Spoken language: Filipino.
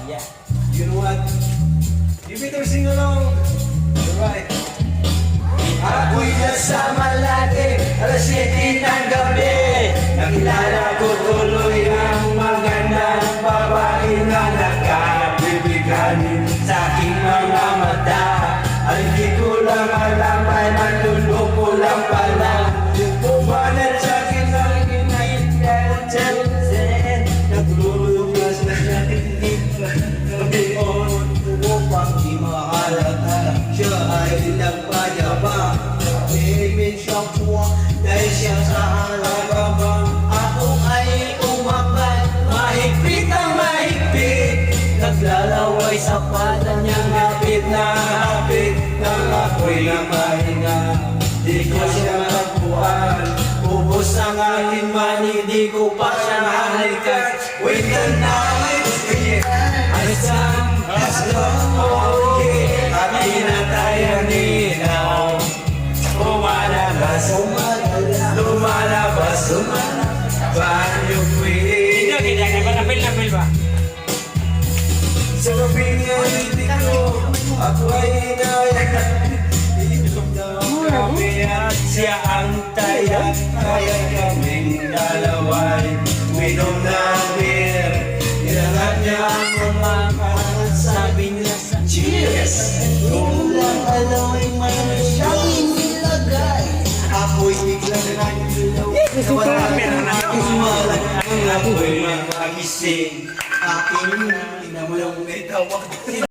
Yeah. You know what? You better sing along. Alright. Ako'y nasa Malate, alas 7 ng gabi. Nakilala ko tuloy ang magandang babae na nagkabibiganin sa aking mga mata. Ay di ko lang alam ay matulog ko lang pala. Pumanan sa akin ng inayintelligent. Naglulugas na siya hindi ngayon upang di mahalata. Siya ay nagpayabang. Naimig siya po dahil siya sa halabang. Ako ay umakay mahigpit ng mahigpit. Naglalaway sa pala niyang hapit na hapit. Nang ako'y namahinga, di ko siya magpuan. Ubos ang aking mani, di ko pa siya halikan. With the night, I sang as long okay. At tinatayan ninaw. Lumalabas, lumalabas, banyo queen. Napil ba? Sa gabing hindi ko, ako ay inayang. Kami at siya ang tayak. Kaya kaming dalaway minom ng beer. Nilangat niya ang umakas. Sabi niya sa cheers. Kung lang alam ay mayroon siyang nilagay. Ako'y biglang nagdilaw. Ako'y magising. Aking inamulong may tawag.